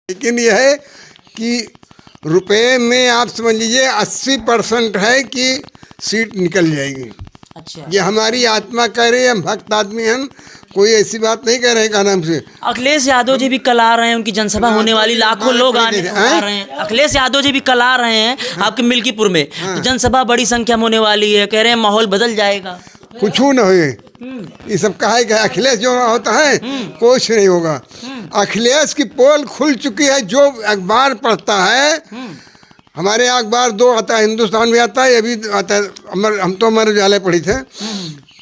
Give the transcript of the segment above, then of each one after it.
लेकिन यह है कि रुपए में आप समझ लीजिए 80% है कि सीट निकल जाएगी। अच्छा, ये हमारी आत्मा कह रही है, हम भक्त आदमी हैं, कोई ऐसी बात नहीं कह रहे हैं का नाम से। अखिलेश यादव जी भी कल आ रहे हैं, उनकी जनसभा होने वाली, लाखों लोग आ रहे हैं। अखिलेश यादव जी भी कल आ रहे हैं आपके मिल्कीपुर में, तो जनसभा बड़ी संख्या में होने वाली है, कह रहे हैं माहौल बदल जाएगा। कुछ न हुए, ये सब कहा है कि अखिलेश जो होता है कुछ नहीं होगा। अखिलेश की पोल खुल चुकी है। जो अखबार पढ़ता है, हमारे यहाँ अखबार 2 आता है, हिंदुस्तान भी आता है, ये भी आता है। हम तो अमर उजाला पढ़ी थे।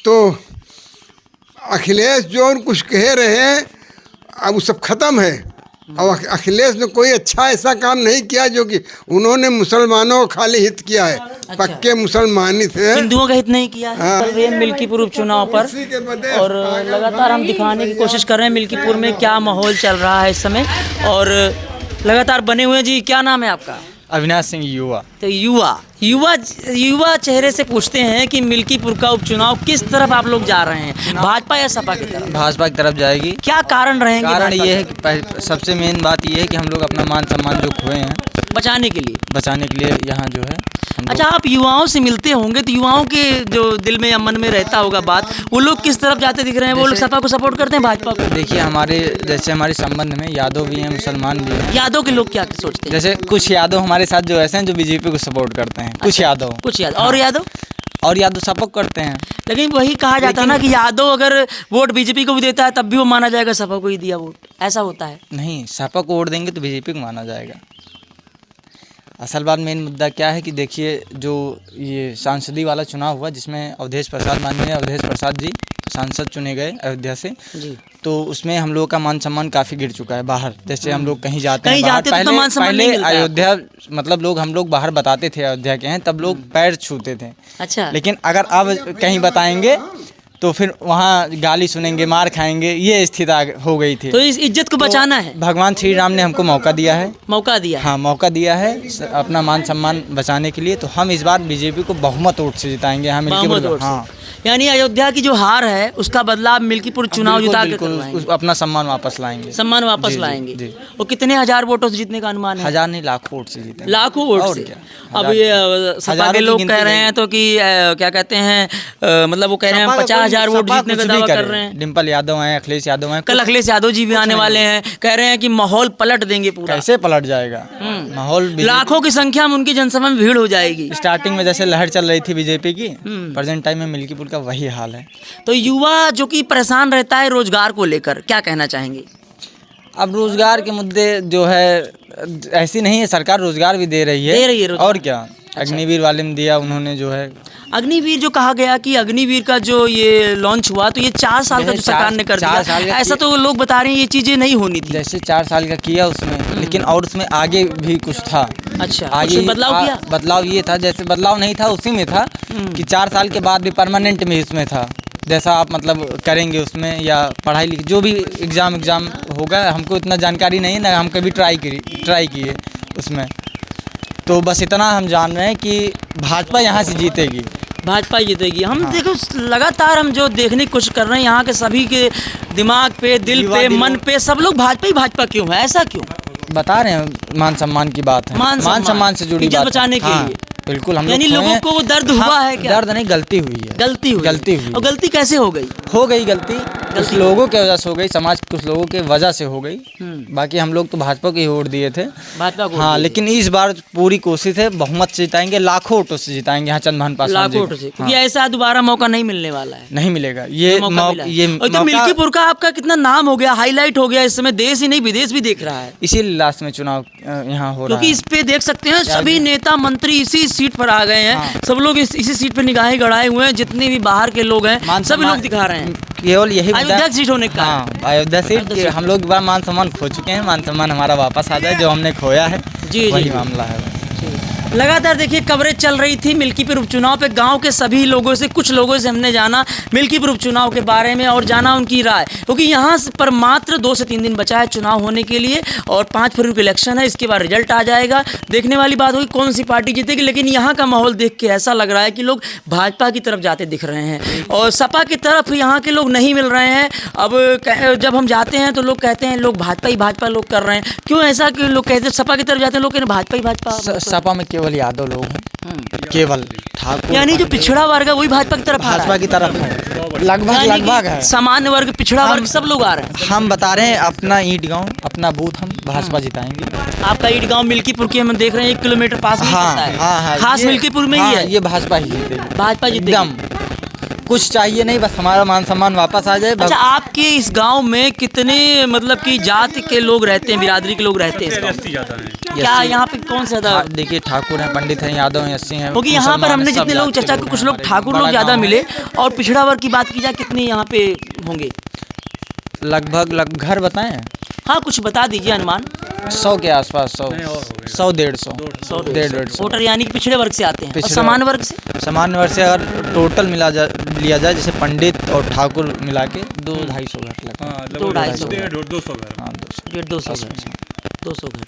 तो अखिलेश जो कुछ कह रहे हैं अब वो सब खत्म है। अब अखिलेश ने कोई अच्छा ऐसा काम नहीं किया जो कि उन्होंने मुसलमानों को खाली हित किया है। अच्छा। पक्के मुसलमानी थे, हिंदुओं का हित नहीं किया है। हाँ। चल रही है मिल्कीपुर उपचुनाव पर, और लगातार हम दिखाने की कोशिश कर रहे हैं मिल्कीपुर में क्या माहौल चल रहा है इस समय, और लगातार बने हुए हैं। जी, क्या नाम है आपका? अविनाश सिंह युवा। तो युवा चेहरे से पूछते हैं कि मिल्कीपुर का उपचुनाव किस तरफ आप लोग जा रहे हैं, भाजपा या सपा की तरफ? भाजपा की तरफ जाएगी। क्या कारण रहेंगे? कारण ये है कि सबसे मेन बात ये है कि हम लोग अपना मान सम्मान जो खोए हैं बचाने के लिए यहाँ जो है। अच्छा, आप युवाओं से मिलते होंगे, तो युवाओं के जो दिल में या मन में रहता होगा बात, वो लोग किस तरफ जाते दिख रहे हैं? वो लोग सपा को सपोर्ट करते हैं, भाजपा को? देखिए, हमारे संबंध में यादव भी हैं, मुसलमान भी हैं। यादव के लोग क्या सोचते हैं? जैसे कुछ यादव हमारे साथ जो ऐसे हैं जो बीजेपी को सपोर्ट करते हैं। कुछ यादव और यादव सपोर्ट करते हैं। लेकिन वही कहा जाता है ना कि यादव अगर वोट बीजेपी को भी देता है तब भी वो माना जाएगा सपा को ही दिया वोट, ऐसा होता है? नहीं, सपा को वोट देंगे तो बीजेपी को माना जाएगा। असल बात, मेन मुद्दा क्या है कि देखिए, जो ये सांसदी वाला चुनाव हुआ जिसमें माननीय अवधेश प्रसाद जी सांसद चुने गए अयोध्या से जी, तो उसमें हम लोगों का मान सम्मान काफ़ी गिर चुका है बाहर। जैसे हम लोग कहीं जाते हैं पहले अयोध्या, मतलब हम लोग बाहर बताते थे अयोध्या के हैं, तब लोग पैर छूते थे। अच्छा, लेकिन अगर अब कहीं बताएंगे तो फिर वहाँ गाली सुनेंगे, मार खाएंगे, ये स्थिति हो गई थी। तो इस इज्जत को बचाना है। भगवान श्री राम ने हमको मौका दिया है। हाँ, मौका दिया है अपना मान सम्मान बचाने के लिए। तो हम इस बार बीजेपी को बहुमत वोट से जिताएंगे। हाँ, मिल्कीपुर। हाँ, यानी अयोध्या की जो हार है उसका बदला मिल्कीपुर चुनाव जिता के अपना सम्मान वापस लाएंगे। जी। और कितने हजार वोटों से जीतने का अनुमान है? हजार नहीं, लाखों वोट से जीतेंगे। लाखों वोट से? अब ये सपा के लोग कह रहे हैं तो कि क्या कहते हैं, मतलब वो कह रहे हैं 50,000 वोट जीतने का दावा कर रहे हैं। डिम्पल यादव हैं, अखिलेश यादव हैं। कल अखिलेश यादव जी भी आने वाले हैं, कह रहे हैं कि माहौल पलट देंगे पूरा। कैसे पलट जाएगा माहौल? लाखों की संख्या में उनकी जनसभा में भीड़ हो जाएगी। स्टार्टिंग में जैसे लहर चल रही थी बीजेपी की, प्रेजेंट टाइम में मिल्कीपुर का वही हाल है। तो युवा जो कि परेशान रहता है रोजगार को लेकर, क्या कहना चाहेंगे? अब रोजगार के मुद्दे जो है ऐसी नहीं है, सरकार रोजगार भी दे रही है और क्या। अग्निवीर वाले में दिया उन्होंने, जो है अग्निवीर जो कहा गया कि अग्निवीर का जो ये लॉन्च हुआ तो ये 4 साल का जो सरकार ने कर दिया, ऐसा तो लोग बता रहे हैं ये चीजें नहीं होनी थी। जैसे 4 साल का किया उसमें, लेकिन और उसमें आगे भी कुछ था। अच्छा, आगे बदलाव किया? बदलाव ये था, जैसे बदलाव नहीं था उसी में था कि 4 साल के बाद भी परमानेंट में इसमें था। जैसा आप मतलब करेंगे उसमें, या पढ़ाई लिखाई जो भी एग्ज़ाम होगा, हमको इतना जानकारी नहीं है ना, हम कभी ट्राई किए उसमें। तो बस इतना हम जान रहे हैं कि भाजपा यहाँ से जीतेगी। हम देखो लगातार हम जो देखने की कोशिश कर रहे हैं, यहाँ के सभी के दिमाग पे, दिल पे, मन पे सब लोग भाजपा क्यों है? ऐसा क्यों? बता रहे हैं, मान सम्मान की बात है। मान सम्मान से जुड़ी बात बचाने के लिए बिल्कुल। हम यानी लोगों को वो दर्द हुआ है क्या? दर्द नहीं, गलती हुई है। गलती हुई। और गलती कैसे हो गई? गलती कुछ लोगों के वजह से हो गई, समाज कुछ लोगों के वजह से हो गई। बाकी हम लोग तो भाजपा को ही वोट दिए थे, भाजपा को। हाँ, लेकिन इस बार पूरी कोशिश है, बहुमत से जिताएंगे, लाखों वोटों से जिताएंगे। यहाँ चंद्रभान पासवान जी, क्योंकि ऐसा दोबारा मौका नहीं मिलने वाला है। नहीं मिलेगा ये तो मिल्कीपुर का आपका कितना नाम हो गया, हाईलाइट हो गया, इस समय देश ही नहीं विदेश भी देख रहा है। इसीलिए लास्ट में चुनाव यहाँ हो रहा है, क्योंकि इस पे देख सकते हैं सभी नेता मंत्री इसी सीट पर आ गए हैं। सब लोग इसी सीट पर निगाहें गड़ाए हुए हैं, जितने भी बाहर के लोग हैं सभी लोग दिखा रहे हैं। केवल यही अयोध्या सीट होने का। हाँ, अयोध्या सीट हम लोग एक बार मान सम्मान खो चुके हैं, मान सम्मान हमारा वापस आ जाए, जो हमने खोया है वही मामला है। लगातार देखिए कवरेज चल रही थी मिल्कीपुर उपचुनाव पे। गांव के सभी लोगों से, कुछ लोगों से हमने जाना मिल्कीपुर उपचुनाव के बारे में और जाना उनकी राय, क्योंकि यहाँ पर मात्र 2 से 3 दिन बचा है चुनाव होने के लिए और 5 फरवरी को इलेक्शन है। इसके बाद रिजल्ट आ जाएगा, देखने वाली बात होगी कौन सी पार्टी जीतेगी। लेकिन यहाँ का माहौल देख के ऐसा लग रहा है कि लोग भाजपा की तरफ जाते दिख रहे हैं और सपा की तरफ यहाँ के लोग नहीं मिल रहे हैं। अब जब हम जाते हैं तो लोग कहते हैं लोग भाजपा लोग कर रहे हैं। क्यों ऐसा कि लोग कहते हैं सपा की तरफ जाते हैं, लोग कहते हैं भाजपा। सपा में केवल यादव लोग हैं, केवल ठाकुर, यानी जो पिछड़ा वर्ग है वही भाजपा की तरफ आ रहा है। भाजपा की तरफ है, लगभग है। सामान्य वर्ग, पिछड़ा वर्ग सब लोग आ रहे हैं। हम बता रहे हैं अपना ईंट गांव, अपना बूथ हम भाजपा जिताएंगे। आपका ईंट गांव मिल्कीपुर की हम देख रहे हैं 1 किलोमीटर पास में पड़ता है। हाँ, खास मिल्कीपुर में ही है। ये भाजपा ही जीतेगी, भाजपा जीतेगी। एकदम कुछ चाहिए नहीं, बस हमारा मान सम्मान वापस आ जाए। अच्छा, आपके इस गांव में कितने मतलब कि जाति के लोग रहते हैं, बिरादरी के लोग रहते हैं इस गांव में? क्या यहाँ पे कौन सा था? देखिए ठाकुर हैं, पंडित हैं, यादव हैं, एससी हैं, क्योंकि यहाँ पर हमने जितने लोग चर्चा की कुछ लोग ठाकुर लोग ज्यादा मिले और पिछड़ा वर्ग की बात की जाए कितने यहाँ पे होंगे? लगभग घर बताएं? हाँ, कुछ बता दीजिए अनुमान। 100 के आसपास, 100-150 वोटर यानी कि पिछड़े वर्ग से आते हैं। और सामान्य वर्ग से? सामान्य वर्ग से अगर टोटल लिया जाए जैसे पंडित और ठाकुर मिला के 200-250 घर लगभग। 200-250 150 घर। हाँ, 200 घर।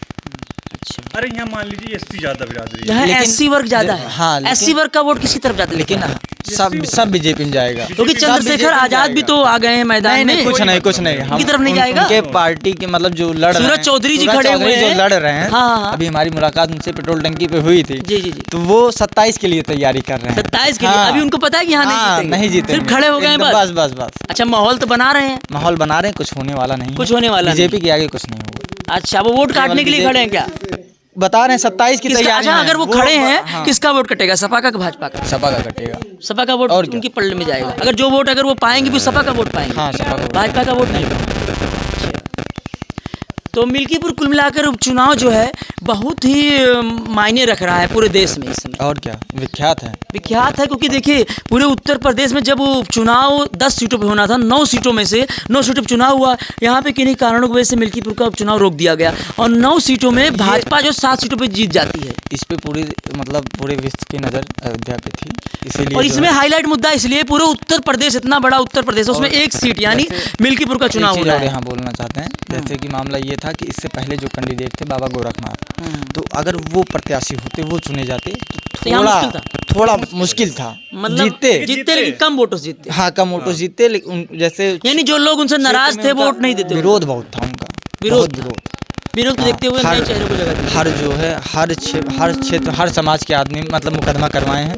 अच्छा, अरे यहाँ मान लीजिए एससी ज्यादा बिरादरी है, यहाँ एससी वर्ग ज्यादा है। हाँ, एससी वर्ग का वोट किसकी तरफ जाता है? लेकिन सब बीजेपी में जाएगा, क्योंकि चंद्रशेखर आजाद भी तो आ गए हैं मैदान में। कुछ नहीं उनकी तरफ नहीं जाएगा। उनके पार्टी के मतलब जो लड़ रहे हैं, सूरज चौधरी जी खड़े हुए हैं, जो लड़ रहे हैं। हाँ। अभी हमारी मुलाकात उनसे पेट्रोल टंकी पे हुई थी। जी। तो वो 27 के लिए तैयारी कर रहे हैं। 27 के लिए? अभी उनको पता है कि यहाँ नहीं जीते, सिर्फ खड़े हो गए बस। अच्छा, माहौल तो बना रहे हैं। माहौल बना रहे हैं, कुछ होने वाला नहीं, कुछ होने वाला बीजेपी के आगे कुछ नहीं होगा। अच्छा, वो वोट काटने के लिए खड़े हैं क्या? बता रहे हैं 27 की तैयारी। अच्छा, अगर वो खड़े हैं, हाँ। किसका वोट कटेगा, सपा का भाजपा का? सपा का कटेगा। सपा का वोट उनकी पल्ले में जाएगा। अगर जो वोट अगर वो पाएंगे भी सपा का वोट पाएंगे। हाँ, सपा का, भाजपा का वोट नहीं। तो मिल्कीपुर कुल मिलाकर उपचुनाव जो है बहुत ही मायने रख रहा है पूरे देश में इस समय। और क्या, विख्यात है क्योंकि देखिए पूरे उत्तर प्रदेश में जब उपचुनाव 10 सीटों पे होना था, 9 सीटों में से 9 सीटों पर चुनाव हुआ। यहाँ पे किन्हीं कारणों की वजह से मिल्कीपुर का उपचुनाव रोक दिया गया और 9 सीटों में भाजपा जो 7 सीटों पे जीत जाती है। इस पे पूरे विश्व की नज़र अयोध्या पे थी, इसीलिए। और इसमें हाईलाइट मुद्दा इसलिए पूरे उत्तर प्रदेश, इतना बड़ा उत्तर प्रदेश, उसमें 1 सीट यानी मिल्कीपुर का चुनाव होना है। यहाँ बोलना चाहते हैं जैसे कि मामला ये था कि इससे पहले जो कैंडिडेट थे बाबा गोरखनाथ, तो अगर वो प्रत्याशी होते, वो चुने जाते तो थोड़ा मुश्किल था। मतलब जीतते लेकिन कम वोटों से जीतते। हाँ, कम वोटों से जीतते, लेकिन जैसे यानी जो लोग उनसे नाराज थे वोट नहीं देते। विरोध बहुत था उनका, विरोध को देखते हुए नए चेहरों को जगह दी। हर जो है हर क्षेत्र हर समाज के आदमी मतलब मुकदमा करवाए हैं।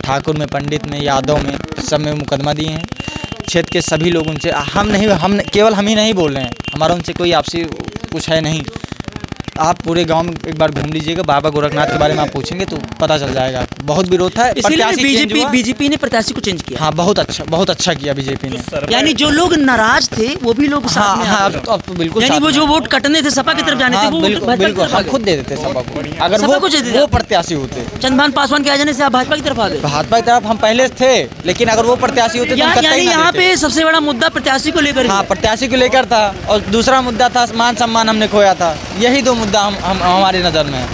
ठाकुर में, पंडित में, यादव में, सब में मुकदमा दिए हैं। क्षेत्र के सभी लोग उनसे हम केवल हम ही नहीं बोल रहे हैं, हमारा उनसे कोई आपसी कुछ है नहीं। आप पूरे गांव में एक बार घूम लीजिएगा, बाबा गोरखनाथ के बारे में आप पूछेंगे तो पता चल जाएगा आपको। बहुत विरोध था, बीजेपी ने प्रत्याशी को चेंज किया। हाँ, बहुत अच्छा किया बीजेपी ने। यानी जो लोग नाराज थे वो भी लोग साथ में आ गए। अब तो बिल्कुल, यानी वो जो वोट कटने थे सपा की तरफ जाने थे, वो बिल्कुल हम खुद दे देते सपा को, अगर वो प्रत्याशी होते। चंद्रभान पासवान के आ जाने से आप भाजपा की तरफ आ गए। भाजपा की तरफ हम पहले थे, लेकिन अगर वो प्रत्याशी होते तो यानी यहाँ पे सबसे बड़ा मुद्दा प्रत्याशी को लेकर। हाँ, प्रत्याशी को लेकर था और दूसरा मुद्दा था मान सम्मान हमने खोया था। यही 2 मुद्दा हमारी नज़र में है।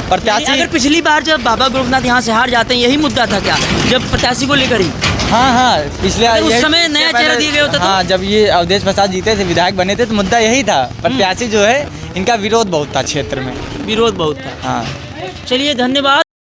प्रत्याशी, अगर पिछली बार जब बाबा गोरखनाथ यहाँ से हार जाते हैं, यही मुद्दा था क्या, जब प्रत्याशी को लेकर ही? हाँ, पिछले उस समय नया चेहरा दिया गया होता था। हाँ, जब ये अवधेश प्रसाद जीते थे, विधायक बने थे, तो मुद्दा यही था। प्रत्याशी जो है इनका विरोध बहुत था, क्षेत्र में विरोध बहुत था। हाँ, चलिए धन्यवाद।